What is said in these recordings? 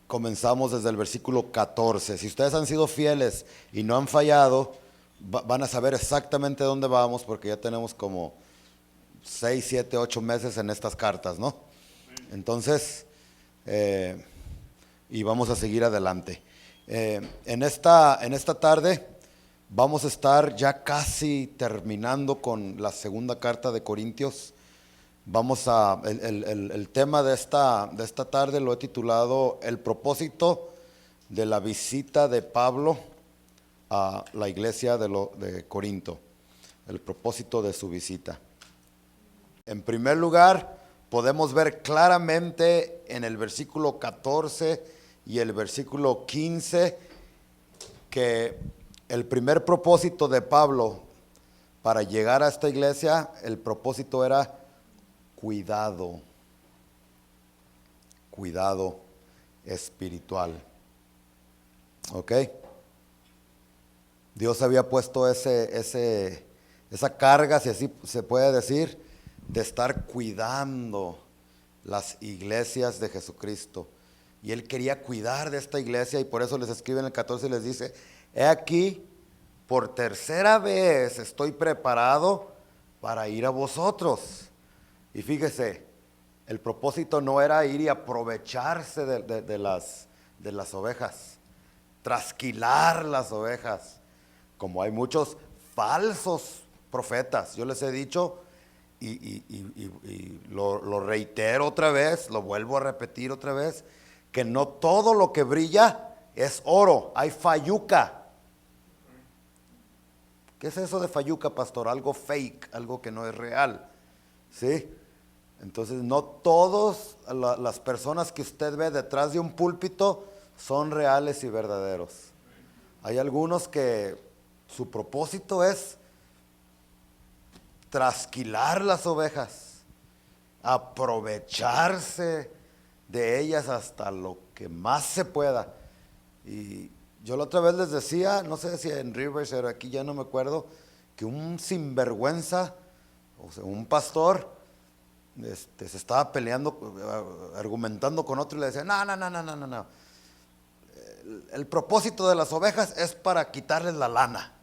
comenzamos desde el versículo 14. Si ustedes han sido fieles y no han fallado, van a saber exactamente dónde vamos, porque ya tenemos como 6, 7, 8 meses en estas cartas, ¿no? Entonces, y vamos a seguir adelante. En esta tarde vamos a estar ya casi terminando con la segunda carta de Corintios. El tema de esta tarde lo he titulado El propósito de la visita de Pablo a la iglesia de Corinto. El propósito de su visita. En primer lugar, podemos ver claramente en el versículo 14 y el versículo 15 que el primer propósito de Pablo para llegar a esta iglesia, el propósito era cuidado espiritual. ¿Ok? Dios había puesto esa carga, si así se puede decir, de estar cuidando las iglesias de Jesucristo. Y Él quería cuidar de esta iglesia, y por eso les escribe en el 14 y les dice: he aquí, por tercera vez estoy preparado para ir a vosotros. Y fíjese, el propósito no era ir y aprovecharse de las ovejas, trasquilar las ovejas, como hay muchos falsos profetas. Yo les he dicho y lo reitero otra vez, lo vuelvo a repetir otra vez, que no todo lo que brilla es oro, hay fayuca. ¿Qué es eso de fayuca, pastor? Algo fake, algo que no es real, ¿sí? Entonces no todas las personas que usted ve detrás de un púlpito son reales y verdaderos. Hay algunos que su propósito es trasquilar las ovejas, aprovecharse de ellas hasta lo que más se pueda. Y yo la otra vez les decía, no sé si en Rivers o aquí, ya no me acuerdo, que un sinvergüenza, o sea, un pastor, se estaba peleando, argumentando con otro, y le decía: no. El propósito de las ovejas es para quitarles la lana.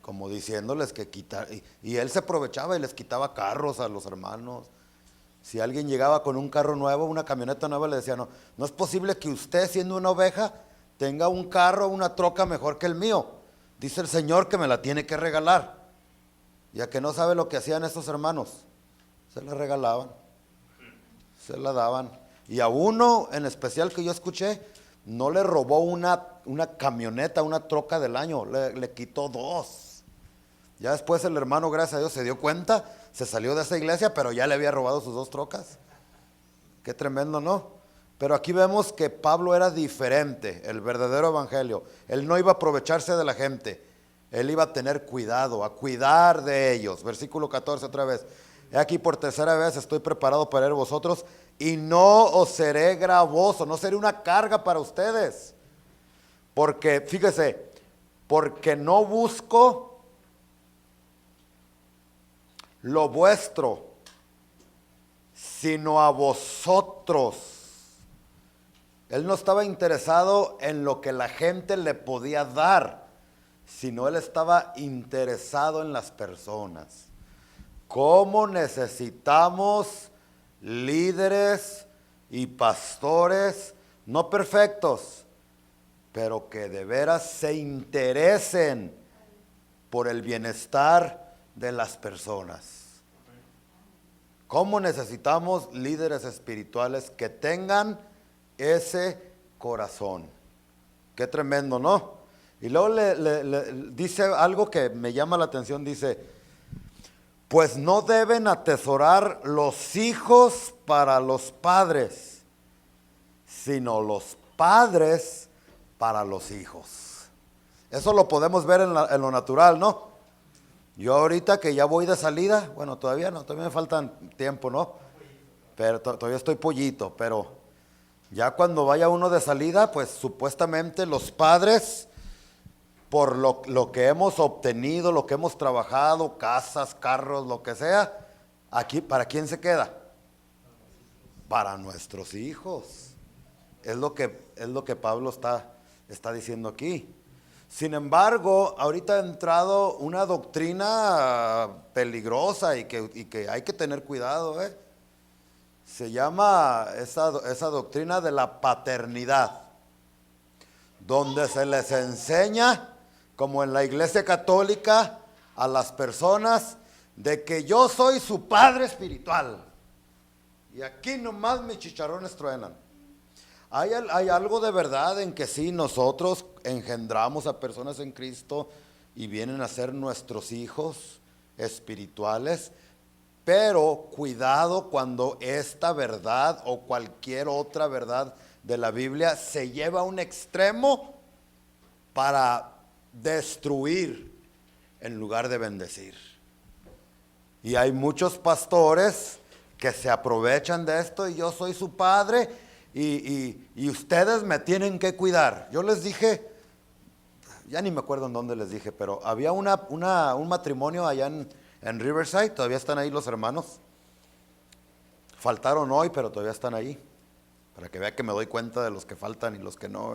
Como diciéndoles que quitar, y él se aprovechaba y les quitaba carros a los hermanos. Si alguien llegaba con un carro nuevo, una camioneta nueva, le decía: no es posible que usted, siendo una oveja, tenga un carro, una troca mejor que el mío. Dice el Señor que me la tiene que regalar. Ya que no sabe lo que hacían estos hermanos, se la regalaban, se la daban. Y a uno en especial que yo escuché, no le robó una camioneta, una troca del año, le quitó 2. Ya después el hermano, gracias a Dios, se dio cuenta, se salió de esa iglesia, pero ya le había robado sus 2 trocas. Qué tremendo, ¿no? Pero aquí vemos que Pablo era diferente, el verdadero evangelio. Él no iba a aprovecharse de la gente, él iba a tener cuidado, a cuidar de ellos. Versículo 14 otra vez: he aquí, por tercera vez estoy preparado para ir a vosotros, y no os seré gravoso, no seré una carga para ustedes. Porque, fíjese, porque no busco lo vuestro, sino a vosotros. Él no estaba interesado en lo que la gente le podía dar, sino él estaba interesado en las personas. ¿Cómo necesitamos líderes y pastores, no perfectos, pero que de veras se interesen por el bienestar de las personas? ¿Cómo necesitamos líderes espirituales que tengan ese corazón? Qué tremendo, ¿no? Y luego le dice algo que me llama la atención, dice: pues no deben atesorar los hijos para los padres, sino los padres para los hijos. Eso lo podemos ver en lo natural, ¿no? Yo ahorita que ya voy de salida, bueno, todavía no, todavía me faltan tiempo, ¿no? Pero todavía estoy pollito, pero ya cuando vaya uno de salida, pues supuestamente los padres, por lo que hemos obtenido, lo que hemos trabajado, casas, carros, lo que sea, aquí, ¿para quién se queda? Para nuestros hijos. Es lo que Pablo está diciendo aquí. Sin embargo, ahorita ha entrado una doctrina peligrosa y que hay que tener cuidado, ¿eh? Se llama esa doctrina de la paternidad, donde se les enseña, como en la Iglesia Católica, a las personas de que yo soy su padre espiritual. Y aquí nomás mis chicharrones truenan. Hay algo de verdad en que sí, nosotros engendramos a personas en Cristo y vienen a ser nuestros hijos espirituales, pero cuidado cuando esta verdad o cualquier otra verdad de la Biblia se lleva a un extremo para destruir en lugar de bendecir. Y hay muchos pastores que se aprovechan de esto y yo soy su padre y ustedes me tienen que cuidar. Yo les dije, ya ni me acuerdo en dónde les dije, pero había un matrimonio allá en Riverside, todavía están ahí los hermanos. Faltaron hoy, pero todavía están ahí, para que vea que me doy cuenta de los que faltan y los que no.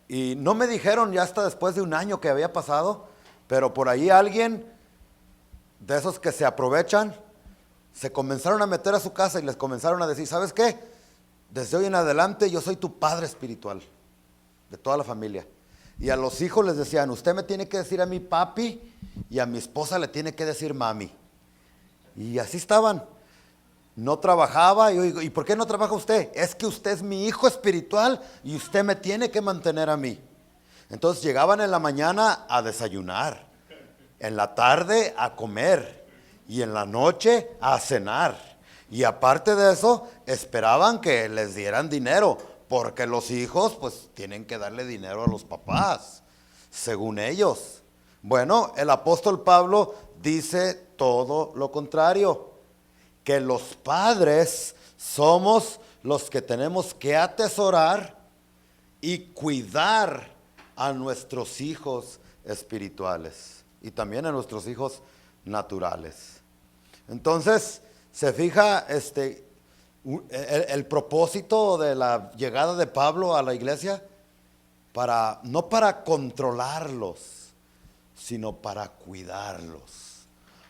Y no me dijeron ya hasta después de un año que había pasado, pero por ahí alguien de esos que se aprovechan, se comenzaron a meter a su casa y les comenzaron a decir, ¿sabes qué? Desde hoy en adelante yo soy tu padre espiritual, de toda la familia. Y a los hijos les decían, usted me tiene que decir a mi papi y a mi esposa le tiene que decir mami. Y así estaban. No trabajaba, y yo digo, ¿y por qué no trabaja usted? Es que usted es mi hijo espiritual y usted me tiene que mantener a mí. Entonces llegaban en la mañana a desayunar, en la tarde a comer y en la noche a cenar. Y aparte de eso, esperaban que les dieran dinero, porque los hijos pues tienen que darle dinero a los papás, según ellos. Bueno, el apóstol Pablo dice todo lo contrario, que los padres somos los que tenemos que atesorar y cuidar a nuestros hijos espirituales y también a nuestros hijos naturales. Entonces, se fija el propósito de la llegada de Pablo a la iglesia, no para controlarlos, sino para cuidarlos.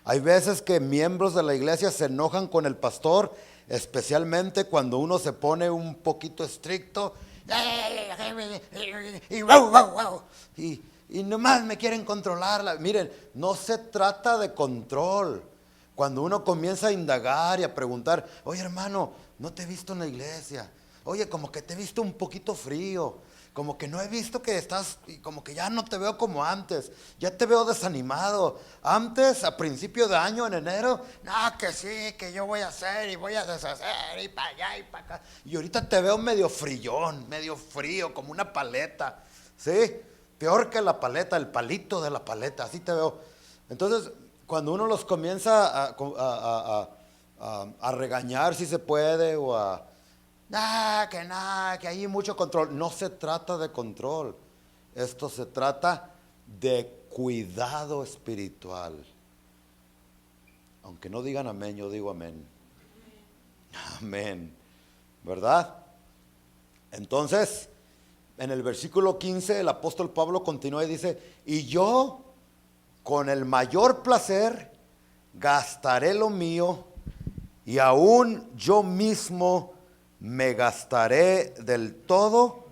Hay veces que miembros de la iglesia se enojan con el pastor, especialmente cuando uno se pone un poquito estricto y nomás me quieren controlar. Miren, no se trata de control. Cuando uno comienza a indagar y a preguntar, oye hermano, no te he visto en la iglesia, oye, como que te he visto un poquito frío, como que no he visto que estás, como que ya no te veo como antes, ya te veo desanimado. Antes, a principio de año, en enero, no, que sí, que yo voy a hacer y voy a deshacer y para allá y para acá. Y ahorita te veo medio frillón, medio frío, como una paleta, ¿sí? Peor que la paleta, el palito de la paleta, así te veo. Entonces, cuando uno los comienza a regañar si se puede o que hay mucho control. No se trata de control. Esto se trata de cuidado espiritual. Aunque no digan amén, yo digo amén. Amén. ¿Verdad? Entonces, en el versículo 15, el apóstol Pablo continúa y dice, y yo con el mayor placer gastaré lo mío y aún yo mismo me gastaré del todo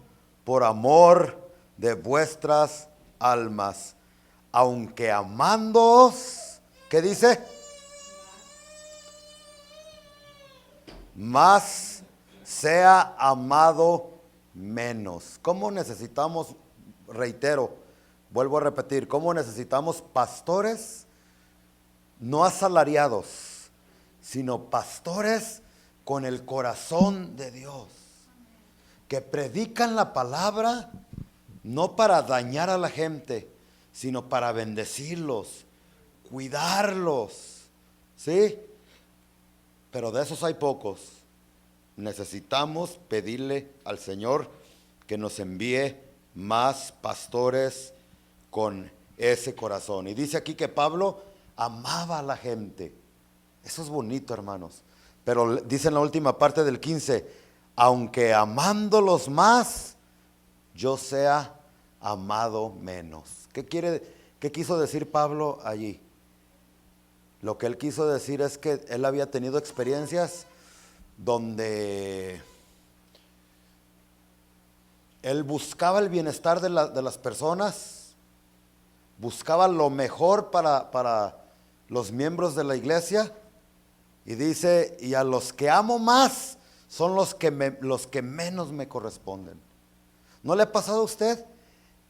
por amor de vuestras almas, aunque amándoos, ¿qué dice? Más sea amado menos. ¿Cómo necesitamos, reitero, vuelvo a repetir, cómo necesitamos pastores no asalariados, sino pastores con el corazón de Dios, que predican la palabra no para dañar a la gente, sino para bendecirlos, cuidarlos, ¿sí? Pero de esos hay pocos. Necesitamos pedirle al Señor que nos envíe más pastores con ese corazón. Y dice aquí que Pablo amaba a la gente. Eso es bonito, hermanos. Pero dice en la última parte del 15, aunque amándolos más, yo sea amado menos. ¿Qué quiso decir Pablo allí? Lo que él quiso decir es que él había tenido experiencias donde él buscaba el bienestar de las personas, buscaba lo mejor para los miembros de la iglesia, y dice, y a los que amo más son los que menos me corresponden. ¿No le ha pasado a usted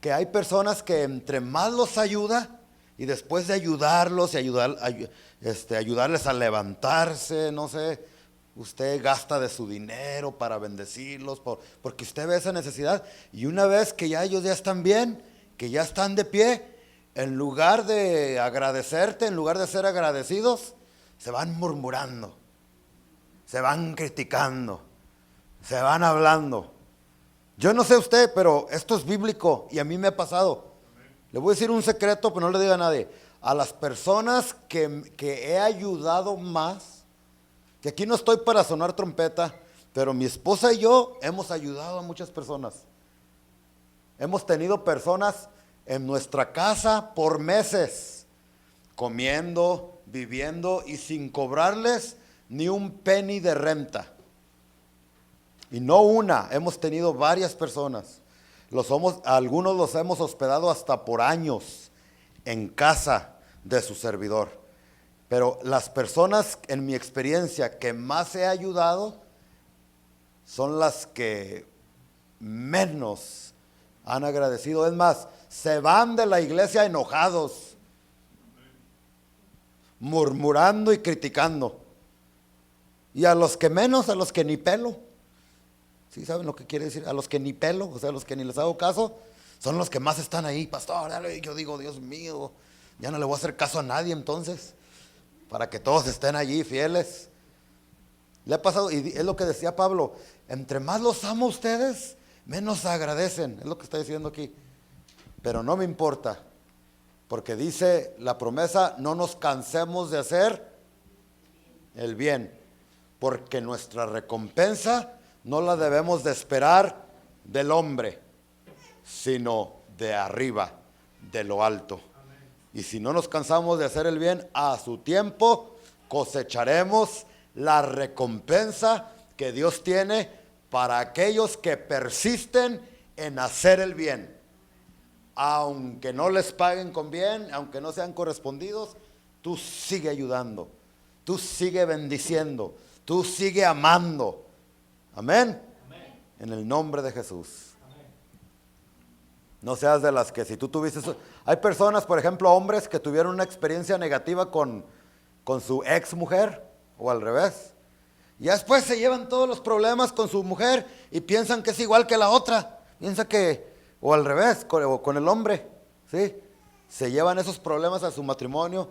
que hay personas que entre más los ayuda, y después de ayudarlos y ayudarles a levantarse, no sé, usted gasta de su dinero para bendecirlos, porque usted ve esa necesidad, y una vez que ya ellos ya están bien, que ya están de pie, en lugar de agradecerte, en lugar de ser agradecidos, se van murmurando, se van criticando, se van hablando. Yo no sé usted, pero esto es bíblico y a mí me ha pasado. Le voy a decir un secreto, pero no le diga a nadie. A las personas que he ayudado más, que aquí no estoy para sonar trompeta, pero mi esposa y yo hemos ayudado a muchas personas. Hemos tenido personas en nuestra casa por meses, comiendo, viviendo y sin cobrarles ni un penny de renta. Y no una, hemos tenido varias personas. Algunos los hemos hospedado hasta por años en casa de su servidor. Pero las personas, en mi experiencia, que más he ayudado son las que menos han agradecido. Es más, se van de la iglesia enojados, murmurando y criticando. Y a los que menos, a los que ni pelo. ¿Sí saben lo que quiere decir? A los que ni pelo, o sea, a los que ni les hago caso, son los que más están ahí. Pastor, dale. Yo digo, Dios mío, ya no le voy a hacer caso a nadie entonces, para que todos estén allí fieles. Le ha pasado, y es lo que decía Pablo, entre más los amo a ustedes, menos agradecen, es lo que está diciendo aquí. Pero no me importa, porque dice la promesa, no nos cansemos de hacer el bien, porque nuestra recompensa no la debemos de esperar del hombre, sino de arriba, de lo alto. Amén. Y si no nos cansamos de hacer el bien, a su tiempo cosecharemos la recompensa que Dios tiene para aquellos que persisten en hacer el bien. Aunque no les paguen con bien, aunque no sean correspondidos, tú sigue ayudando, tú sigue bendiciendo, tú sigue amando. Amén. Amén. En el nombre de Jesús. Amén. No seas de las que si tú tuviste eso. Hay personas, por ejemplo, hombres que tuvieron una experiencia negativa con su ex mujer o al revés. Y después se llevan todos los problemas con su mujer y piensan que es igual que la otra. Piensa que, o al revés, con el hombre, ¿sí? Se llevan esos problemas a su matrimonio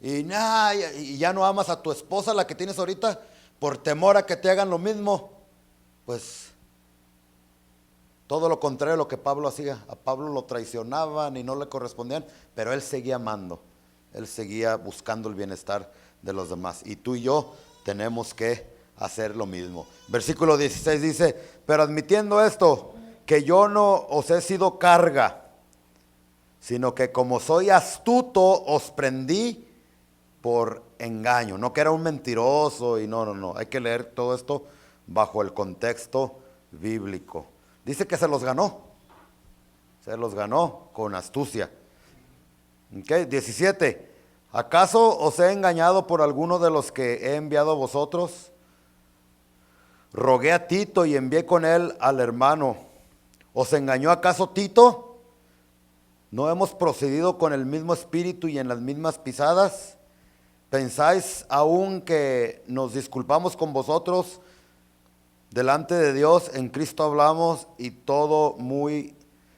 y ya no amas a tu esposa, la que tienes ahorita, por temor a que te hagan lo mismo. Pues todo lo contrario a lo que Pablo hacía. A Pablo lo traicionaban y no le correspondían, pero él seguía amando, él seguía buscando el bienestar de los demás. Y tú y yo tenemos que hacer lo mismo. Versículo 16 dice, pero admitiendo esto, que yo no os he sido carga, sino que como soy astuto os prendí por engaño. No que era un mentiroso y no. Hay que leer todo esto bajo el contexto bíblico. Dice que se los ganó con astucia. Okay, 17. ¿Acaso os he engañado por alguno de los que he enviado a vosotros? Rogué a Tito y envié con él al hermano. ¿Os engañó acaso Tito? ¿No hemos procedido con el mismo espíritu y en las mismas pisadas? ¿Pensáis aún que nos disculpamos con vosotros? Delante de Dios en Cristo hablamos y todo muy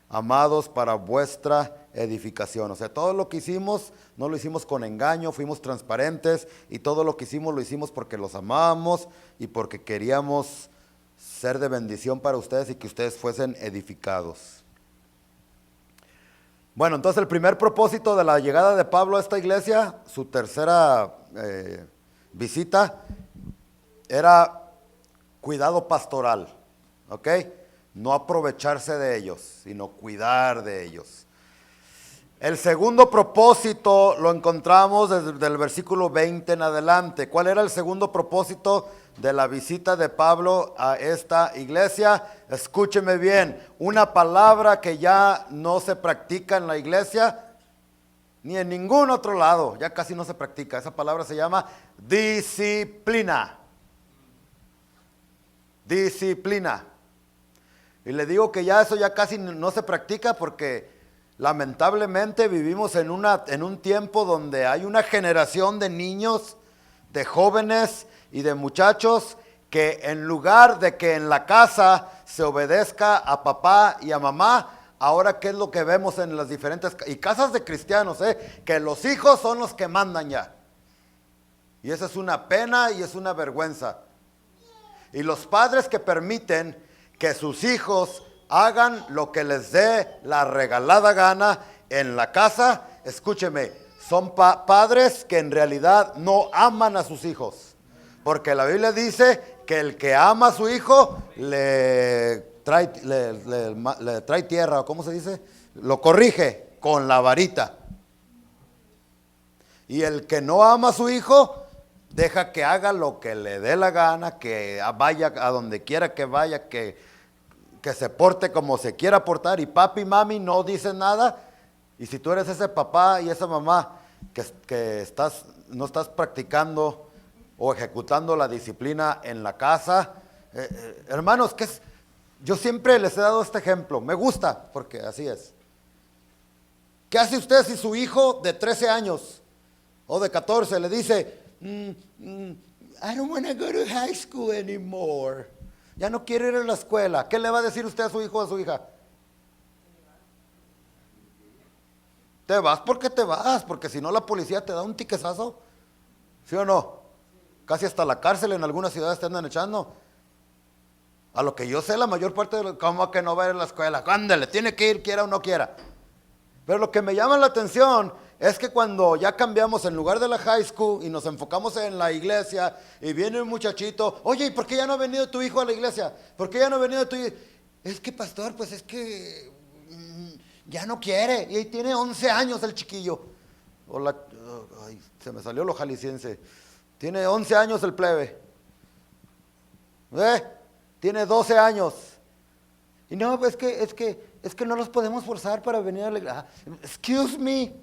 amados para vuestra edificación. O sea, todo lo que hicimos no lo hicimos con engaño, fuimos transparentes y todo lo que hicimos lo hicimos porque los amábamos y porque queríamos ser de bendición para ustedes y que ustedes fuesen edificados. Bueno, entonces el primer propósito de la llegada de Pablo a esta iglesia, su tercera visita, era Cuidado pastoral, ¿ok? No aprovecharse de ellos, sino cuidar de ellos. El segundo propósito lo encontramos desde el versículo 20 en adelante. ¿Cuál era el segundo propósito de la visita de Pablo a esta iglesia? Escúcheme bien, una palabra que ya no se practica en la iglesia, ni en ningún otro lado, ya casi no se practica. Esa palabra se llama disciplina. Disciplina. Y le digo que ya eso ya casi no se practica porque lamentablemente vivimos en un tiempo donde hay una generación de niños, de jóvenes y de muchachos que en lugar de que en la casa se obedezca a papá y a mamá, ahora qué es lo que vemos en las diferentes y casas de cristianos, que los hijos son los que mandan ya. Y esa es una pena y es una vergüenza. Y los padres que permiten que sus hijos hagan lo que les dé la regalada gana en la casa, escúcheme, son padres que en realidad no aman a sus hijos. Porque la Biblia dice que el que ama a su hijo le trae tierra, ¿cómo se dice? Lo corrige con la varita. Y el que no ama a su hijo, deja que haga lo que le dé la gana, que vaya a donde quiera que vaya, que se porte como se quiera portar, y papi y mami no dicen nada. Y si tú eres ese papá y esa mamá que no estás practicando o ejecutando la disciplina en la casa, hermanos, yo siempre les he dado este ejemplo, me gusta porque así es. ¿Qué hace usted si su hijo de 13 años o de 14 le dice, I don't want to go to high school anymore? Ya no quiere ir a la escuela. ¿Qué le va a decir usted a su hijo o a su hija? Te vas porque te vas, porque si no la policía te da un tiquezazo. ¿Sí o no? Casi hasta la cárcel en algunas ciudades te andan echando. A lo que yo sé, la mayor parte de los, ¿cómo que no va a ir a la escuela? Ándale, tiene que ir, quiera o no quiera. Pero lo que me llama la atención es que cuando ya cambiamos en lugar de la high school y nos enfocamos en la iglesia y viene un muchachito, oye, ¿y por qué ya no ha venido tu hijo a la iglesia? ¿Por qué ya no ha venido tu hijo? Es que pastor, pues es que ya no quiere, y tiene 11 años el chiquillo. Ay, se me salió lo jalisciense. Tiene 11 años el plebe. Tiene 12 años. Y no, pues es que no los podemos forzar para venir a la iglesia. Excuse me.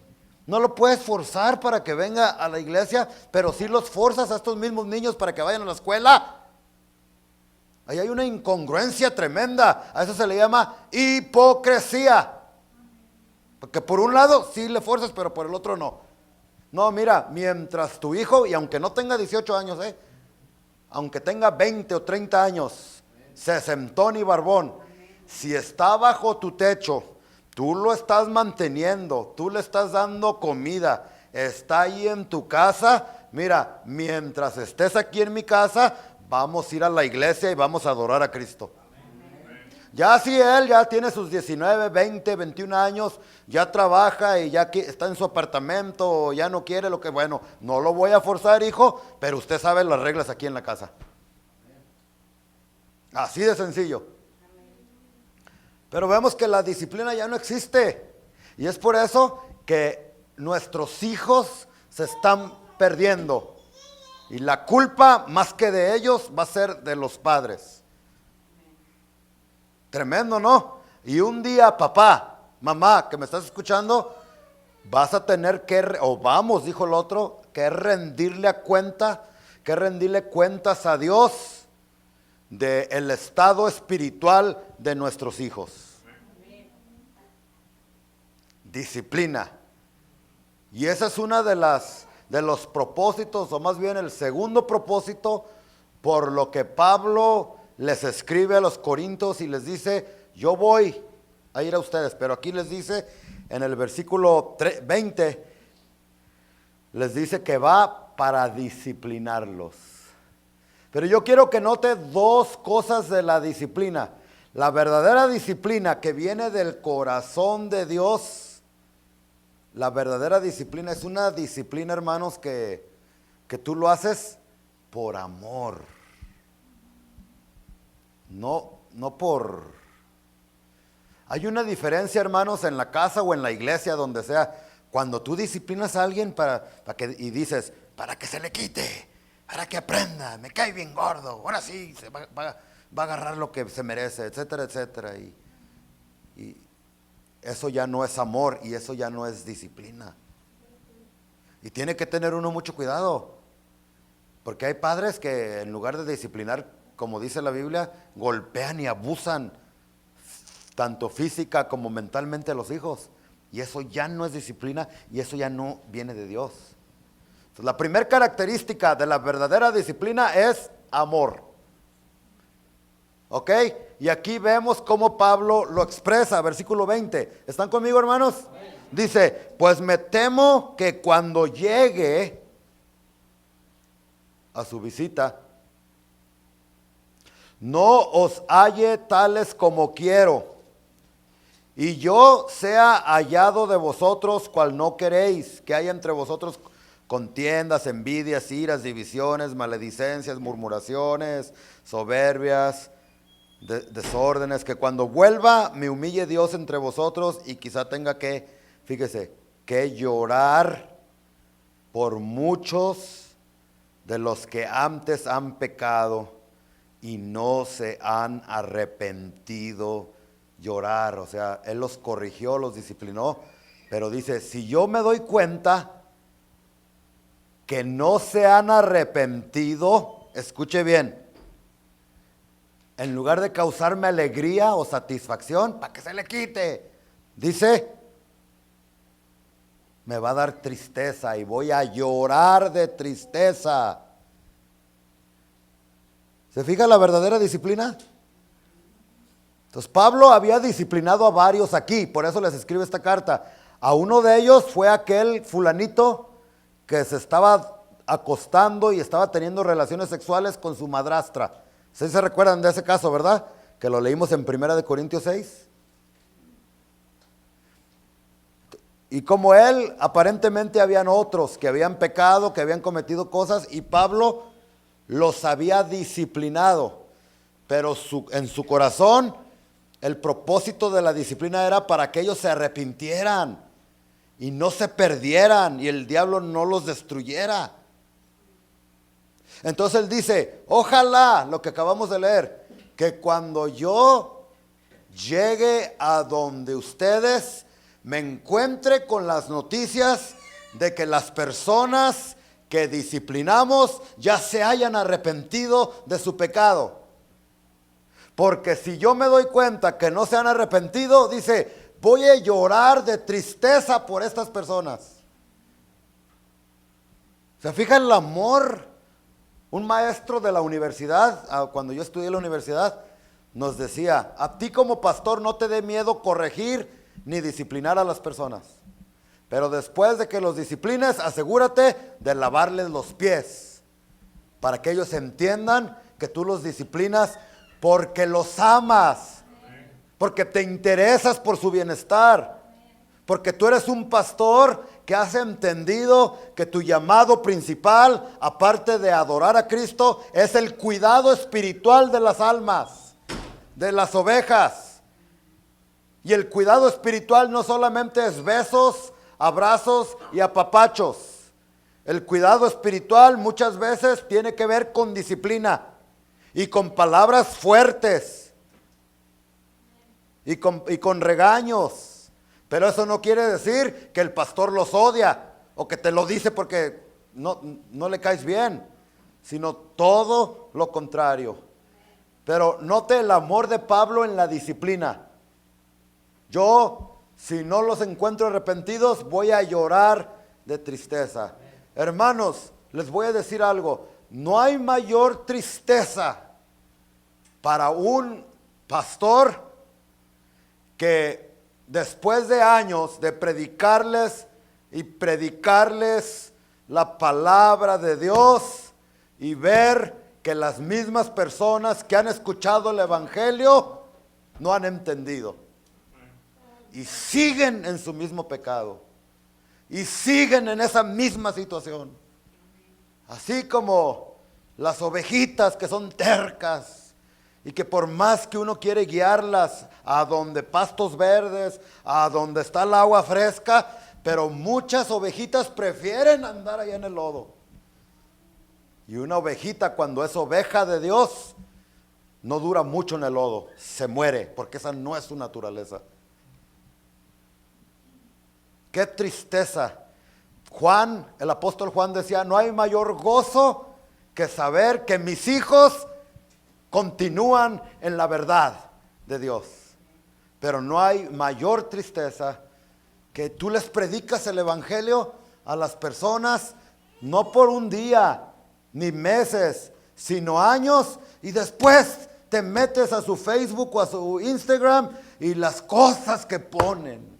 No lo puedes forzar para que venga a la iglesia, pero sí los forzas a estos mismos niños para que vayan a la escuela. Ahí hay una incongruencia tremenda. A eso se le llama hipocresía. Porque por un lado sí le forzas, pero por el otro no. No, mira, mientras tu hijo, y aunque no tenga 18 años, aunque tenga 20 o 30 años, sesentón y barbón, si está bajo tu techo, tú lo estás manteniendo, tú le estás dando comida, está ahí en tu casa, mira, mientras estés aquí en mi casa, vamos a ir a la iglesia y vamos a adorar a Cristo. Ya si él ya tiene sus 19, 20, 21 años, ya trabaja y ya está en su apartamento, o ya no quiere lo que, bueno, no lo voy a forzar, hijo, pero usted sabe las reglas aquí en la casa. Así de sencillo. Pero vemos que la disciplina ya no existe. Y es por eso que nuestros hijos se están perdiendo. Y la culpa, más que de ellos, va a ser de los padres. Tremendo, ¿no? Y un día, papá, mamá, que me estás escuchando, vas a tener que, o vamos, dijo el otro, que rendirle cuentas a Dios del estado espiritual de nuestros hijos. Disciplina. Y esa es una de los propósitos, o más bien el segundo propósito, por lo que Pablo les escribe a los corintios y les dice, yo voy a ir a ustedes, pero aquí les dice, en el versículo 20, les dice que va para disciplinarlos. Pero yo quiero que note dos cosas de la disciplina. La verdadera disciplina que viene del corazón de Dios, la verdadera disciplina es una disciplina, hermanos, que tú lo haces por amor. no por... Hay una diferencia, hermanos, en la casa o en la iglesia, donde sea, cuando tú disciplinas a alguien y dices, para que se le quite, para que aprenda, me cae bien gordo, ahora sí, va a agarrar lo que se merece, etcétera, etcétera. Y eso ya no es amor y eso ya no es disciplina. Y tiene que tener uno mucho cuidado, porque hay padres que en lugar de disciplinar, como dice la Biblia, golpean y abusan tanto física como mentalmente a los hijos. Y eso ya no es disciplina y eso ya no viene de Dios. Entonces, la primera característica de la verdadera disciplina es amor. ¿Ok? Y aquí vemos cómo Pablo lo expresa, versículo 20. ¿Están conmigo, hermanos? Dice, pues me temo que cuando llegue a su visita, no os halle tales como quiero, y yo sea hallado de vosotros cual no queréis, que haya entre vosotros contiendas, envidias, iras, divisiones, maledicencias, murmuraciones, soberbias, desórdenes, que cuando vuelva me humille Dios entre vosotros y quizá tenga que, fíjese, que llorar por muchos de los que antes han pecado y no se han arrepentido. Llorar, o sea, Él los corrigió, los disciplinó, pero dice, si yo me doy cuenta que no se han arrepentido, escuche bien, en lugar de causarme alegría o satisfacción, para que se le quite, dice, me va a dar tristeza y voy a llorar de tristeza. ¿Se fija la verdadera disciplina? Entonces Pablo había disciplinado a varios aquí, por eso les escribe esta carta. A uno de ellos fue aquel fulanito que se estaba acostando y estaba teniendo relaciones sexuales con su madrastra. ¿Sí se recuerdan de ese caso, verdad? Que lo leímos en 1 Corintios 6. Y como él, aparentemente habían otros que habían pecado, que habían cometido cosas, y Pablo los había disciplinado. Pero en su corazón, el propósito de la disciplina era para que ellos se arrepintieran y no se perdieran y el diablo no los destruyera. Entonces él dice, ojalá, lo que acabamos de leer, que cuando yo llegue a donde ustedes, me encuentre con las noticias de que las personas que disciplinamos ya se hayan arrepentido de su pecado. Porque si yo me doy cuenta que no se han arrepentido, dice, voy a llorar de tristeza por estas personas. ¿Se fija el amor? Un maestro de la universidad, cuando yo estudié en la universidad, nos decía, a ti como pastor no te dé miedo corregir ni disciplinar a las personas. Pero después de que los disciplines, asegúrate de lavarles los pies. Para que ellos entiendan que tú los disciplinas porque los amas, porque te interesas por su bienestar, porque tú eres un pastor que has entendido que tu llamado principal, aparte de adorar a Cristo, es el cuidado espiritual de las almas, de las ovejas. Y el cuidado espiritual no solamente es besos, abrazos y apapachos. El cuidado espiritual muchas veces tiene que ver con disciplina y con palabras fuertes y con regaños. Pero eso no quiere decir que el pastor los odia o que te lo dice porque no le caes bien, sino todo lo contrario. Pero note el amor de Pablo en la disciplina. Yo, si no los encuentro arrepentidos, voy a llorar de tristeza. Hermanos, les voy a decir algo. No hay mayor tristeza para un pastor que después de años de predicarles la palabra de Dios y ver que las mismas personas que han escuchado el evangelio no han entendido y siguen en su mismo pecado y siguen en esa misma situación, así como las ovejitas que son tercas Y que por más que uno quiere guiarlas a donde pastos verdes, a donde está el agua fresca, pero muchas ovejitas prefieren andar allá en el lodo. Y una ovejita, cuando es oveja de Dios, no dura mucho en el lodo, se muere, porque esa no es su naturaleza. Qué tristeza. Juan, el apóstol Juan decía, no hay mayor gozo que saber que mis hijos continúan en la verdad de Dios. Pero no hay mayor tristeza que tú les predicas el evangelio a las personas, no por un día, ni meses, sino años, y después te metes a su Facebook o a su Instagram y las cosas que ponen.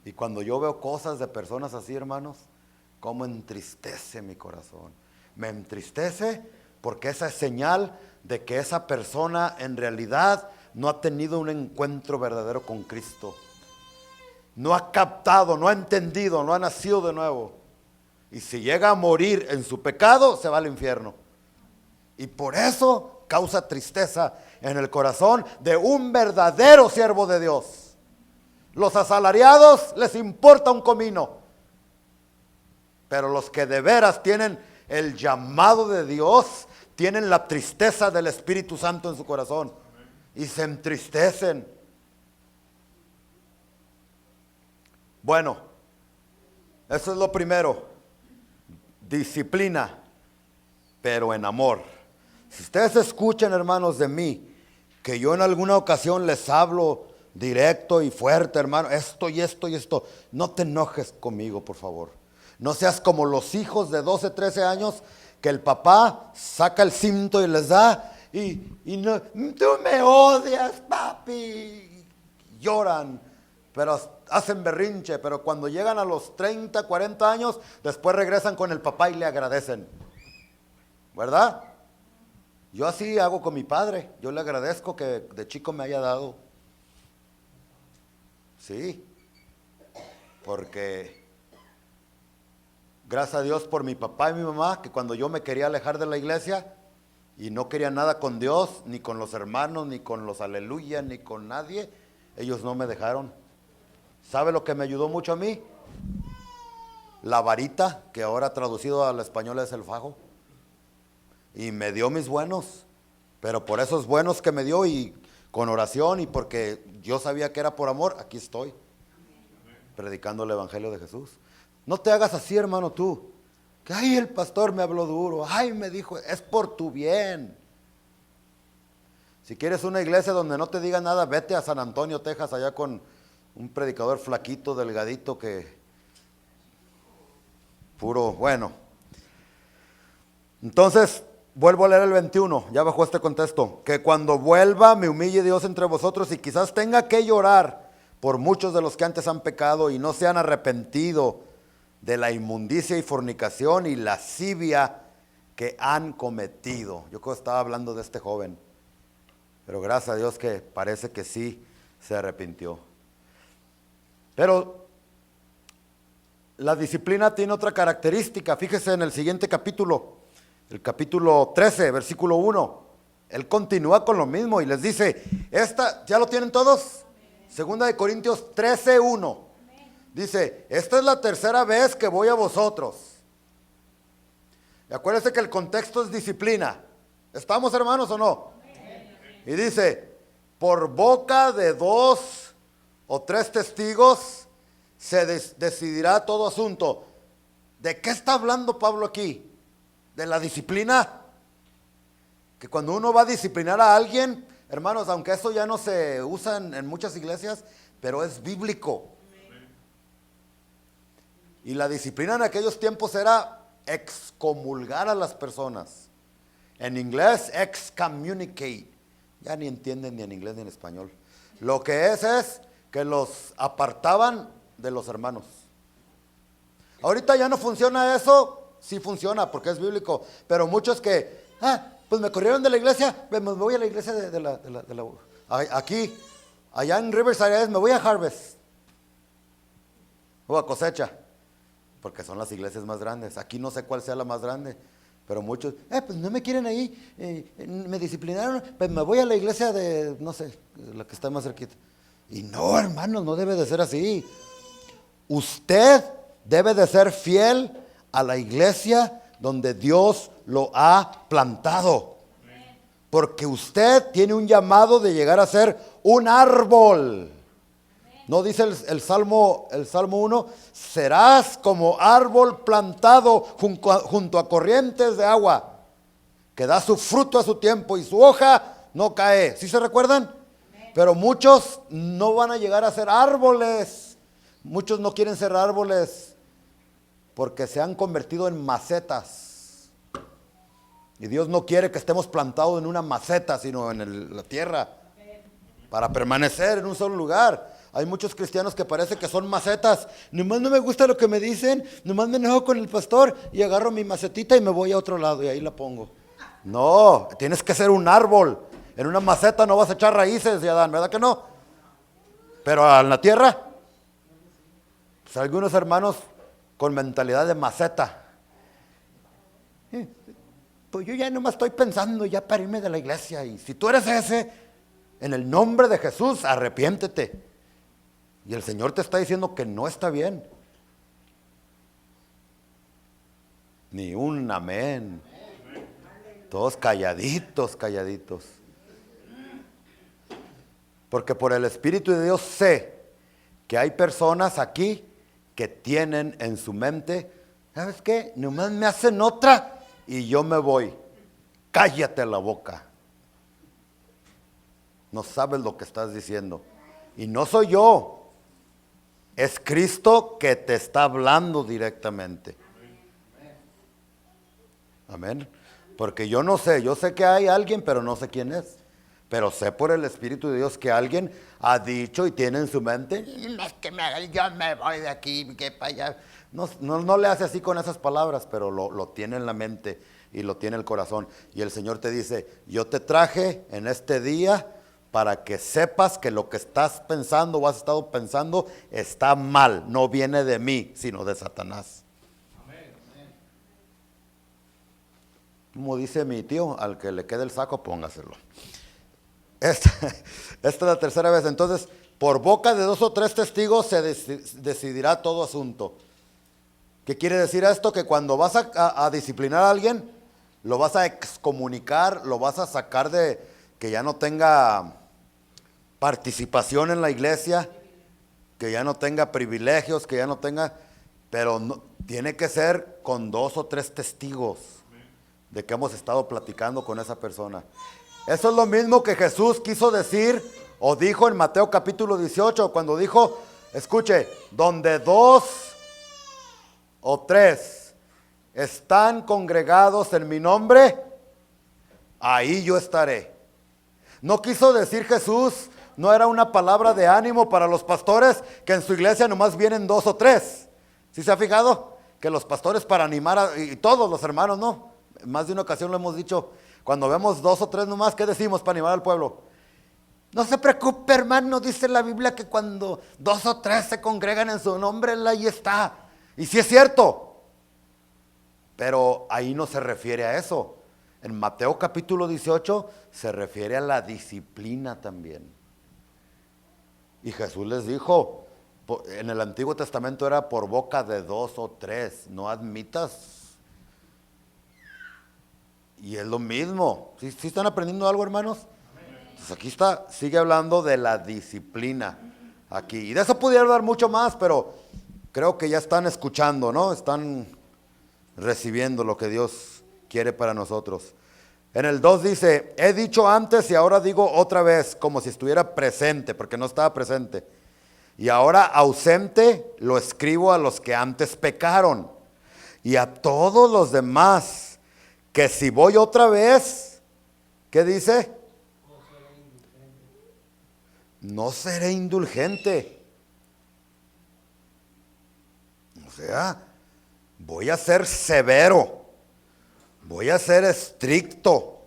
Y cuando yo veo cosas de personas así, hermanos, cómo entristece mi corazón. Me entristece porque esa es señal de que esa persona en realidad no ha tenido un encuentro verdadero con Cristo. No ha captado, no ha entendido, no ha nacido de nuevo. Y si llega a morir en su pecado, se va al infierno. Y por eso causa tristeza en el corazón de un verdadero siervo de Dios. Los asalariados les importa un comino. Pero los que de veras tienen el llamado de Dios, tienen la tristeza del Espíritu Santo en su corazón. Y se entristecen. Bueno, eso es lo primero. Disciplina, pero en amor. Si ustedes escuchan, hermanos, de mí, que yo en alguna ocasión les hablo directo y fuerte, hermano, esto y esto y esto, no te enojes conmigo, por favor. No seas como los hijos de 12, 13 años, que el papá saca el cinto y les da, y no, tú me odias, papi. Lloran, pero hacen berrinche, pero cuando llegan a los 30, 40 años, después regresan con el papá y le agradecen. ¿Verdad? Yo así hago con mi padre. Yo le agradezco que de chico me haya dado. Sí, porque gracias a Dios por mi papá y mi mamá, que cuando yo me quería alejar de la iglesia y no quería nada con Dios, ni con los hermanos, ni con los aleluya, ni con nadie, ellos no me dejaron. ¿Sabe lo que me ayudó mucho a mí? La varita, que ahora traducido al español es el fajo. Y me dio mis buenos, pero por esos buenos que me dio y con oración y porque yo sabía que era por amor, aquí estoy, predicando el evangelio de Jesús. No te hagas así, hermano, tú. Que ay, el pastor me habló duro, ay, me dijo, es por tu bien. Si quieres una iglesia donde no te diga nada, vete a San Antonio, Texas, allá con un predicador flaquito, delgadito, que puro, bueno. Entonces, vuelvo a leer el 21, ya bajo este contexto. Que cuando vuelva me humille Dios entre vosotros y quizás tenga que llorar por muchos de los que antes han pecado y no se han arrepentido de la inmundicia y fornicación y lascivia que han cometido. Yo creo que estaba hablando de este joven, pero gracias a Dios que parece que sí se arrepintió. Pero la disciplina tiene otra característica. Fíjese en el siguiente capítulo, el capítulo 13, versículo 1. Él continúa con lo mismo y les dice, ¿ya lo tienen todos? Segunda de Corintios 13, 1. Dice, esta es la tercera vez que voy a vosotros. Y acuérdense que el contexto es disciplina. ¿Estamos, hermanos, o no? Y dice, por boca de 2 o 3 testigos se decidirá todo asunto. ¿De qué está hablando Pablo aquí? De la disciplina. Que cuando uno va a disciplinar a alguien, hermanos, aunque eso ya no se usa en muchas iglesias, pero es bíblico. Y la disciplina en aquellos tiempos era excomulgar a las personas. En inglés, excommunicate. Ya ni entienden ni en inglés ni en español. Lo que es que los apartaban de los hermanos. Ahorita ya no funciona eso. Sí funciona porque es bíblico. Pero muchos que, pues me corrieron de la iglesia, me voy a la iglesia aquí, allá en Riverside, me voy a Harvest. O a Cosecha. Porque son las iglesias más grandes. Aquí no sé cuál sea la más grande. Pero muchos, pues no me quieren ahí, me disciplinaron, pues me voy a la iglesia de, no sé, la que está más cerquita. Y no, hermanos, no debe de ser así. Usted debe de ser fiel a la iglesia donde Dios lo ha plantado. Porque usted tiene un llamado de llegar a ser un árbol. ¿No dice el Salmo 1? Serás como árbol plantado junto a corrientes de agua, que da su fruto a su tiempo y su hoja no cae. ¿Sí se recuerdan? Pero muchos no van a llegar a ser árboles. Muchos no quieren ser árboles porque se han convertido en macetas. Y Dios no quiere que estemos plantados en una maceta, sino en la tierra, para permanecer en un solo lugar. Hay muchos cristianos que parece que son macetas. Nomás no me gusta lo que me dicen, nomás me enojo con el pastor y agarro mi macetita y me voy a otro lado y ahí la pongo. No, tienes que ser un árbol. En una maceta no vas a echar raíces, Adán, ¿verdad que no? Pero en la tierra, pues algunos hermanos con mentalidad de maceta. Pues yo ya nomás estoy pensando ya para irme de la iglesia. Y si tú eres ese, en el nombre de Jesús, arrepiéntete. Y el Señor te está diciendo que no está bien. Ni un amén. Todos calladitos, calladitos. Porque por el Espíritu de Dios sé que hay personas aquí que tienen en su mente, ¿sabes qué? Nomás me hacen otra y yo me voy. Cállate la boca. No sabes lo que estás diciendo. Y no soy yo. Es Cristo que te está hablando directamente. Amén. Porque yo no sé, yo sé que hay alguien, pero no sé quién es. Pero sé por el Espíritu de Dios que alguien ha dicho y tiene en su mente, es que yo me voy de aquí, que para allá. No le hace así con esas palabras, pero lo tiene en la mente y lo tiene en el corazón. Y el Señor te dice, yo te traje en este día para que sepas que lo que estás pensando o has estado pensando está mal, no viene de mí, sino de Satanás. Amén. Como dice mi tío, al que le quede el saco, póngaselo. Esta es la tercera vez. Entonces, por boca de 2 o 3 testigos se decidirá todo asunto. ¿Qué quiere decir esto? Que cuando vas a disciplinar a alguien, lo vas a excomunicar, lo vas a sacar de que ya no tenga participación en la iglesia, que ya no tenga privilegios, que ya no tenga, pero no, tiene que ser con 2 o 3 testigos de que hemos estado platicando con esa persona. Eso es lo mismo que Jesús quiso decir o dijo en Mateo capítulo 18, cuando dijo, escuche, donde 2 o 3 están congregados en mi nombre, ahí yo estaré. No quiso decir Jesús, no era una palabra de ánimo para los pastores, que en su iglesia nomás vienen 2 o 3. ¿Sí se ha fijado? Que los pastores para animar, y todos los hermanos, ¿no? Más de una ocasión lo hemos dicho, cuando vemos 2 o 3 nomás, ¿qué decimos para animar al pueblo? No se preocupe, hermano, dice la Biblia que cuando 2 o 3 se congregan en su nombre, Él ahí está. Y sí es cierto, pero ahí no se refiere a eso. En Mateo capítulo 18 se refiere a la disciplina también. Y Jesús les dijo, en el Antiguo Testamento era por boca de 2 o 3, no admitas. Y es lo mismo. ¿Sí están aprendiendo algo, hermanos? Entonces aquí sigue hablando de la disciplina aquí. Y de eso pudiera dar mucho más, pero creo que ya están escuchando, ¿no? Están recibiendo lo que Dios quiere para nosotros. En el 2 dice, he dicho antes y ahora digo otra vez, como si estuviera presente, porque no estaba presente. Y ahora ausente lo escribo a los que antes pecaron y a todos los demás, que si voy otra vez, ¿qué dice? No seré indulgente. O sea, voy a ser severo, voy a ser estricto,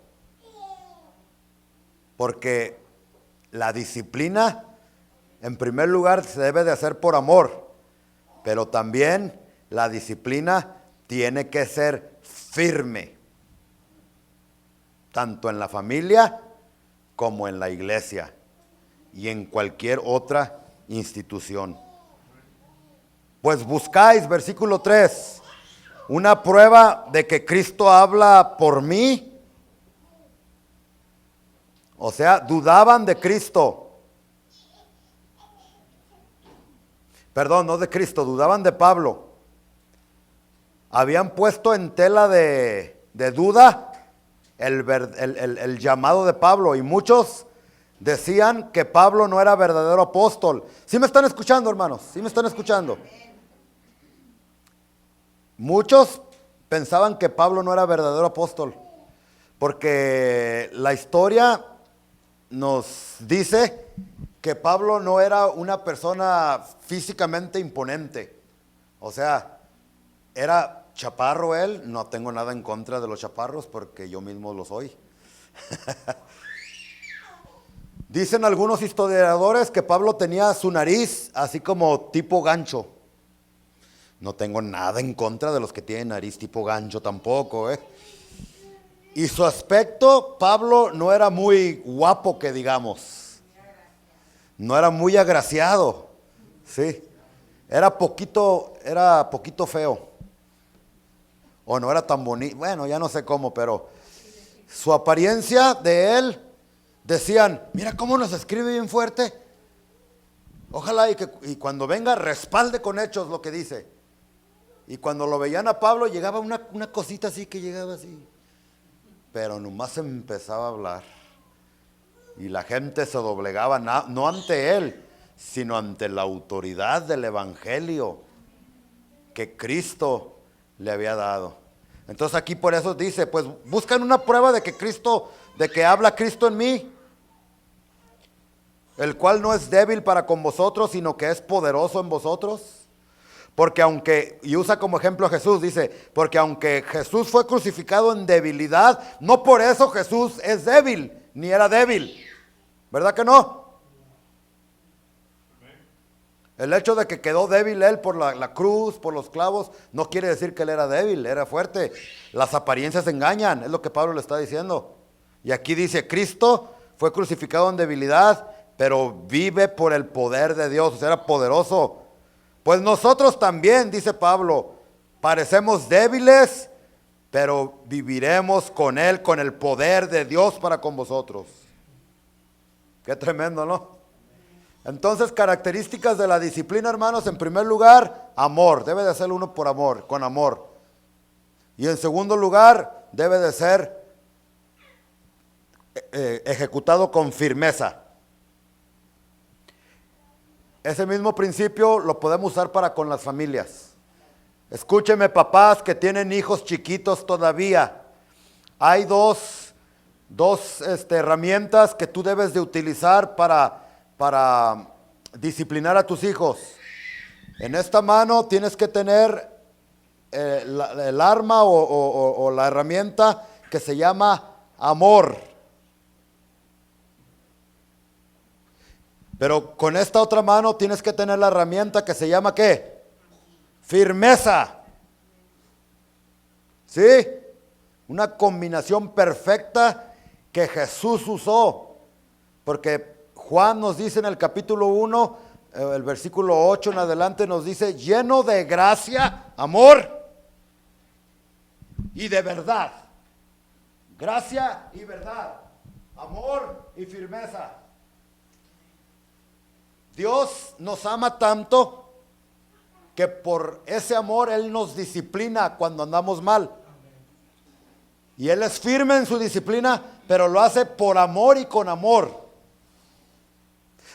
porque la disciplina, en primer lugar, se debe de hacer por amor, pero también la disciplina tiene que ser firme. tanto en la familia como en la iglesia y en cualquier otra institución. Pues buscáis, versículo 3, una prueba de que Cristo habla por mí. O sea, dudaban de Cristo. Perdón, no de Cristo, dudaban de Pablo. Habían puesto en tela de duda el llamado de Pablo, y muchos decían que Pablo no era verdadero apóstol. ¿Sí me están escuchando, hermanos? ¿Sí me están escuchando? Muchos pensaban que Pablo no era verdadero apóstol, porque la historia nos dice que Pablo no era una persona físicamente imponente. O sea, era chaparro él. No tengo nada en contra de los chaparros porque yo mismo lo soy. Dicen algunos historiadores que Pablo tenía su nariz así como tipo gancho. No tengo nada en contra de los que tienen nariz tipo gancho tampoco, Y su aspecto, Pablo no era muy guapo, que digamos. No era muy agraciado, sí. Era poquito feo. O no era tan bonito, bueno, ya no sé cómo, pero su apariencia de él, decían, mira cómo nos escribe bien fuerte. Ojalá y cuando venga respalde con hechos lo que dice. Y cuando lo veían a Pablo, llegaba una cosita así que llegaba así. Pero nomás empezaba a hablar. Y la gente se doblegaba, no ante él, sino ante la autoridad del evangelio que Cristo le había dado. Entonces aquí por eso dice, pues buscan una prueba de que habla Cristo en mí, el cual no es débil para con vosotros, sino que es poderoso en vosotros. Porque y usa como ejemplo a Jesús, dice, porque aunque Jesús fue crucificado en debilidad, no por eso Jesús es débil, ni era débil. ¿Verdad que no? El hecho de que quedó débil él por la cruz, por los clavos, no quiere decir que él era débil, era fuerte. Las apariencias engañan, es lo que Pablo le está diciendo. Y aquí dice, Cristo fue crucificado en debilidad, pero vive por el poder de Dios, o sea, era poderoso. Pues nosotros también, dice Pablo, parecemos débiles, pero viviremos con él, con el poder de Dios para con vosotros. Qué tremendo, ¿no? Entonces, características de la disciplina, hermanos. En primer lugar, amor. Debe de ser uno por amor, con amor. Y en segundo lugar, debe de ser ejecutado con firmeza. Ese mismo principio lo podemos usar para con las familias. Escúcheme, papás que tienen hijos chiquitos todavía. Hay dos herramientas que tú debes de utilizar para disciplinar a tus hijos. En esta mano tienes que tener el arma o la herramienta que se llama amor. Pero con esta otra mano tienes que tener la herramienta que se llama ¿qué? Firmeza. ¿Sí? Una combinación perfecta que Jesús usó. Porque Juan nos dice en el capítulo 1, el versículo 8 en adelante nos dice, lleno de gracia, amor y de verdad. Gracia y verdad. Amor y firmeza. Dios nos ama tanto que por ese amor Él nos disciplina cuando andamos mal. Y Él es firme en su disciplina, pero lo hace por amor y con amor.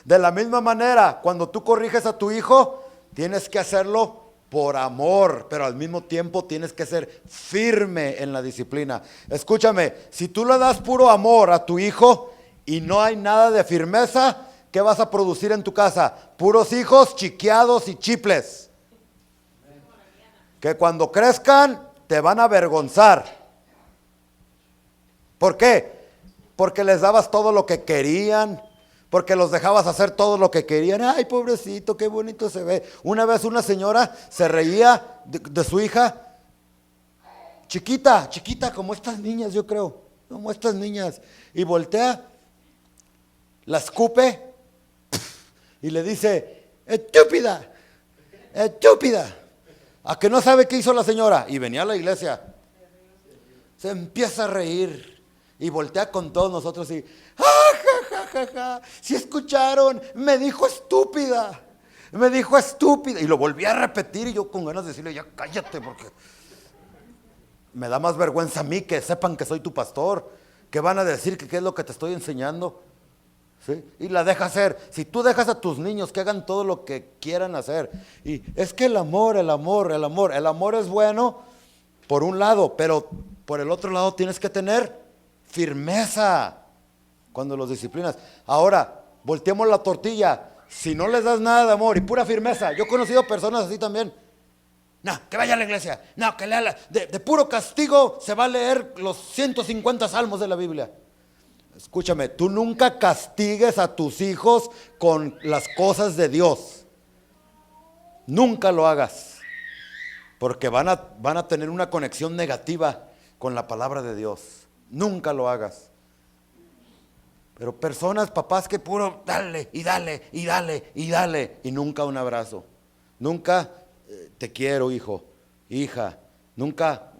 De la misma manera, cuando tú corriges a tu hijo, tienes que hacerlo por amor, pero al mismo tiempo tienes que ser firme en la disciplina. Escúchame, si tú le das puro amor a tu hijo y no hay nada de firmeza, ¿qué vas a producir en tu casa? Puros hijos chiqueados y chiples. Que cuando crezcan te van a avergonzar. ¿Por qué? Porque les dabas todo lo que querían, porque los dejabas hacer todo lo que querían. Ay, pobrecito, qué bonito se ve. Una vez una señora se reía de su hija, chiquita, como estas niñas, yo creo. como estas niñas. Y voltea, la escupe y le dice, estúpida, estúpida. ¿A que no sabe qué hizo la señora? Y venía a la iglesia. Se empieza a reír y voltea con todos nosotros y, si escucharon, me dijo estúpida, me dijo estúpida. Y lo volví a repetir y yo con ganas de decirle, ya cállate, porque me da más vergüenza a mí que sepan que soy tu pastor. ¿Qué van a decir? ¿Qué es lo que te estoy enseñando? ¿Sí? Y la deja hacer. Si tú dejas a tus niños que hagan todo lo que quieran hacer. Y es que el amor es bueno por un lado, pero por el otro lado tienes que tener firmeza cuando los disciplinas. Ahora, volteemos la tortilla. Si no les das nada de amor y pura firmeza, yo he conocido personas así también. No, que vaya a la iglesia. No, que lea de puro castigo se va a leer los 150 salmos de la Biblia. Escúchame, tú nunca castigues a tus hijos con las cosas de Dios. Nunca lo hagas. Porque van a tener una conexión negativa con la palabra de Dios. Nunca lo hagas. Pero personas, papás que puro dale y dale y dale y dale y nunca un abrazo. Nunca te quiero, hijo, hija. Nunca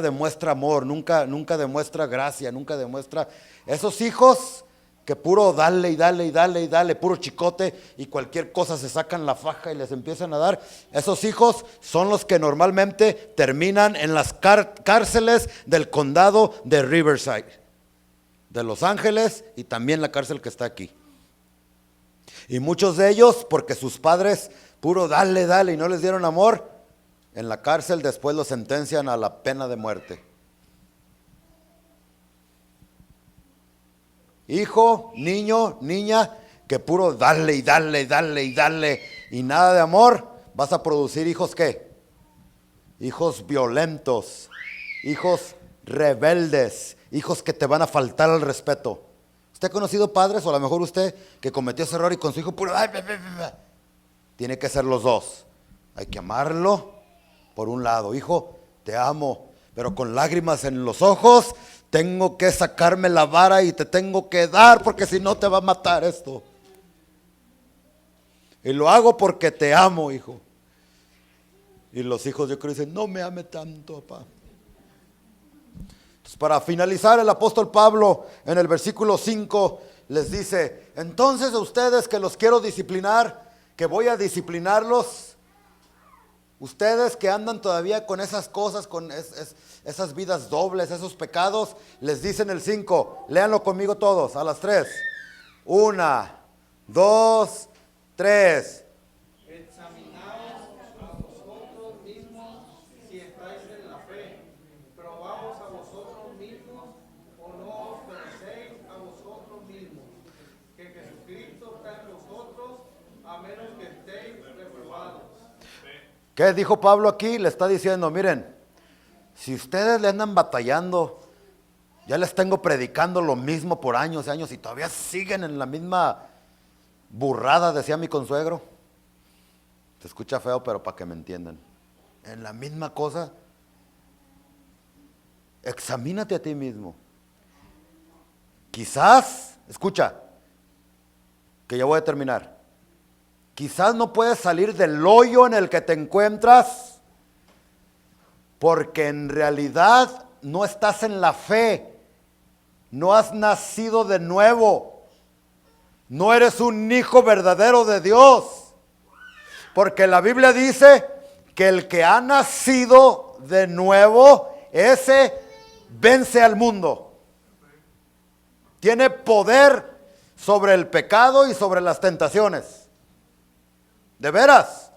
demuestra amor, nunca demuestra gracia, nunca demuestra. Esos hijos que puro dale y dale y dale y dale, puro chicote y cualquier cosa se sacan la faja y les empiezan a dar. Esos hijos son los que normalmente terminan en las cárceles del condado de Riverside, de Los Ángeles, y también la cárcel que está aquí. Y muchos de ellos, porque sus padres puro dale, dale y no les dieron amor, en la cárcel después los sentencian a la pena de muerte. Hijo, niño, niña, que puro dale y dale y dale y dale y nada de amor, vas a producir hijos ¿qué? Hijos violentos, hijos rebeldes, hijos que te van a faltar al respeto. ¿Usted ha conocido padres, o a lo mejor usted que cometió ese error y con su hijo puro? Tiene que ser los dos. Hay que amarlo por un lado. Hijo, te amo, pero con lágrimas en los ojos tengo que sacarme la vara y te tengo que dar, porque si no te va a matar esto. Y lo hago porque te amo, hijo. Y los hijos yo creo dicen, no me ame tanto, papá. Entonces, para finalizar, el apóstol Pablo en el versículo 5 les dice, entonces a ustedes que los quiero disciplinar, que voy a disciplinarlos, ustedes que andan todavía con esas cosas, con esas vidas dobles, esos pecados, les dicen el 5, léanlo conmigo todos, a las 3. 1, 2, 3. Examinaos a vosotros mismos si estáis en la fe. Probaos a vosotros mismos o no os conocéis a vosotros mismos. Que Jesucristo está en vosotros, a menos que estéis reprobados. ¿Qué dijo Pablo aquí? Le está diciendo, miren, si ustedes le andan batallando, ya les tengo predicando lo mismo por años y años y todavía siguen en la misma burrada, decía mi consuegro. Se escucha feo, pero para que me entiendan. En la misma cosa, examínate a ti mismo. Quizás, escucha, que ya voy a terminar. Quizás no puedes salir del hoyo en el que te encuentras porque en realidad no estás en la fe, no has nacido de nuevo, no eres un hijo verdadero de Dios, porque la Biblia dice que el que ha nacido de nuevo, ese vence al mundo, tiene poder sobre el pecado y sobre las tentaciones. De veras,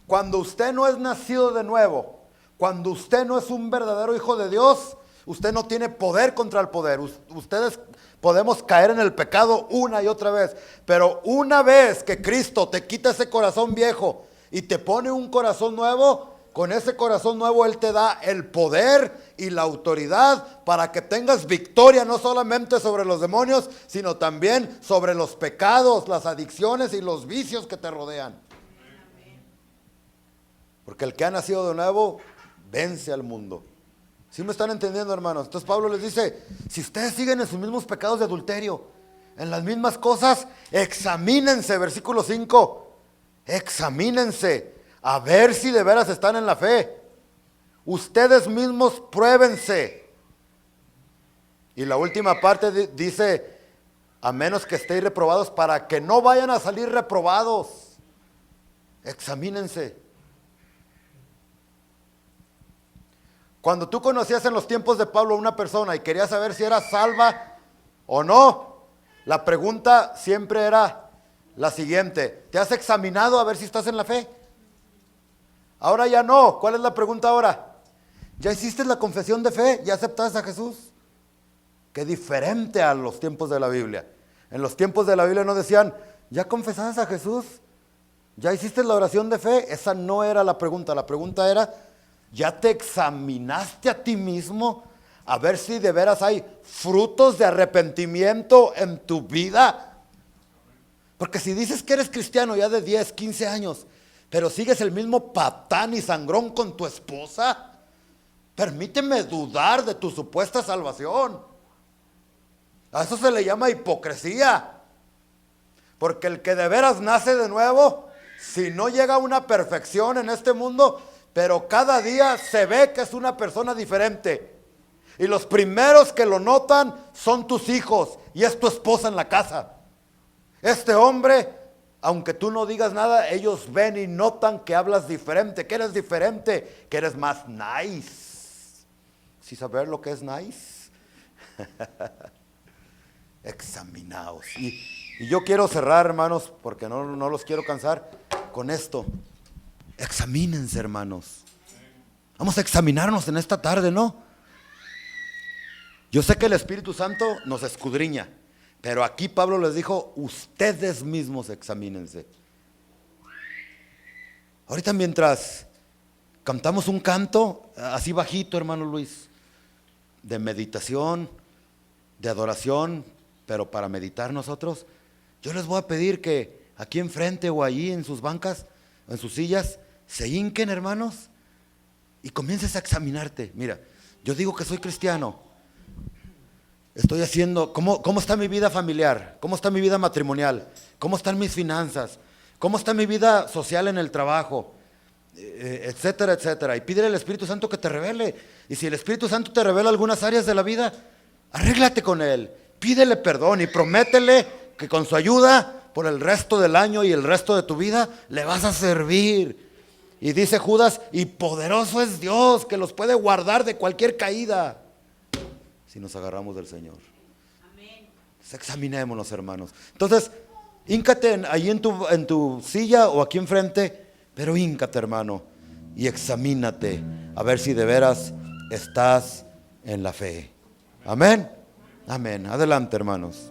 cuando usted no es nacido de nuevo, cuando usted no es un verdadero hijo de Dios, usted no tiene poder contra el poder. Ustedes podemos caer en el pecado una y otra vez, pero una vez que Cristo te quita ese corazón viejo y te pone un corazón nuevo, con ese corazón nuevo Él te da el poder y la autoridad para que tengas victoria no solamente sobre los demonios, sino también sobre los pecados, las adicciones y los vicios que te rodean. Porque el que ha nacido de nuevo vence al mundo. ¿Sí me están entendiendo, hermanos? Entonces Pablo les dice, si ustedes siguen en sus mismos pecados de adulterio, en las mismas cosas, examínense, versículo 5, examínense, a ver si de veras están en la fe. Ustedes mismos pruébense. Y la última parte dice, a menos que estéis reprobados, para que no vayan a salir reprobados. Examínense. Cuando tú conocías en los tiempos de Pablo a una persona y querías saber si era salva o no, la pregunta siempre era la siguiente: ¿te has examinado a ver si estás en la fe? Ahora ya no. ¿Cuál es la pregunta ahora? ¿Ya hiciste la confesión de fe? ¿Ya aceptaste a Jesús? Qué diferente a los tiempos de la Biblia. En los tiempos de la Biblia no decían, ¿ya confesaste a Jesús? ¿Ya hiciste la oración de fe? Esa no era la pregunta. La pregunta era, ¿ya te examinaste a ti mismo a ver si de veras hay frutos de arrepentimiento en tu vida? Porque si dices que eres cristiano ya de 10, 15 años, pero sigues el mismo patán y sangrón con tu esposa, permíteme dudar de tu supuesta salvación. A eso se le llama hipocresía. Porque el que de veras nace de nuevo, si no llega a una perfección en este mundo, pero cada día se ve que es una persona diferente. Y los primeros que lo notan son tus hijos y es tu esposa en la casa. Este hombre, aunque tú no digas nada, ellos ven y notan que hablas diferente, que eres diferente, que eres más nice. ¿Sí saber lo que es nice? Examinaos. Y yo quiero cerrar, hermanos, porque no los quiero cansar con esto. Examínense, hermanos. Vamos a examinarnos en esta tarde, ¿no? Yo sé que el Espíritu Santo nos escudriña, pero aquí Pablo les dijo, ustedes mismos examínense. Ahorita mientras cantamos un canto, así bajito, hermano Luis, de meditación, de adoración, pero para meditar nosotros, yo les voy a pedir que aquí enfrente o allí en sus bancas, en sus sillas, se hinquen, hermanos, y comiences a examinarte. Mira, yo digo que soy cristiano. Estoy haciendo, ¿cómo está mi vida familiar? ¿Cómo está mi vida matrimonial? ¿Cómo están mis finanzas? ¿Cómo está mi vida social en el trabajo? Etcétera, etcétera. Y pídele al Espíritu Santo que te revele. Y si el Espíritu Santo te revela algunas áreas de la vida, arréglate con Él. Pídele perdón y prométele que con su ayuda, por el resto del año y el resto de tu vida, le vas a servir. Y dice Judas, y poderoso es Dios que los puede guardar de cualquier caída, si nos agarramos del Señor. Amén. Examinémonos, hermanos. Entonces, híncate ahí en tu silla o aquí enfrente, pero híncate, hermano, y examínate a ver si de veras estás en la fe. Amén. Amén. Adelante, hermanos.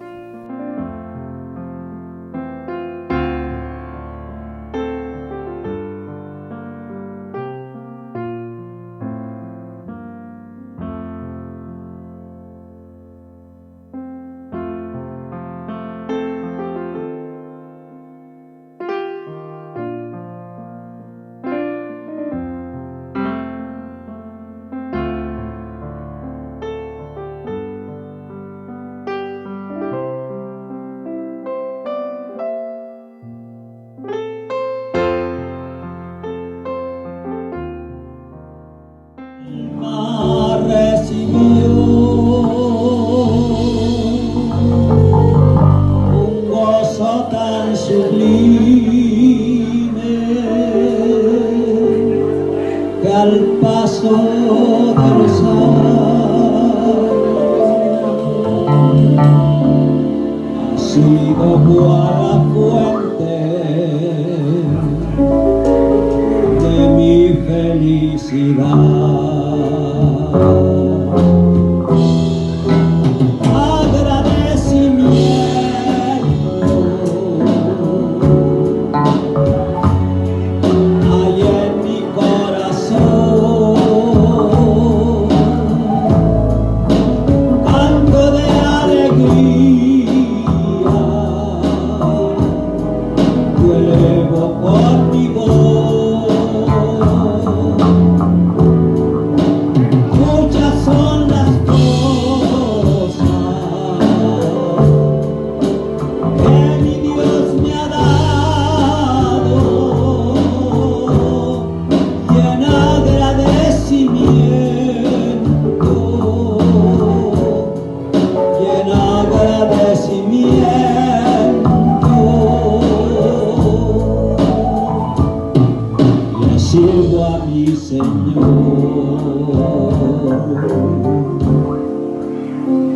Señor.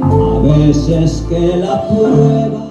A veces que la prueba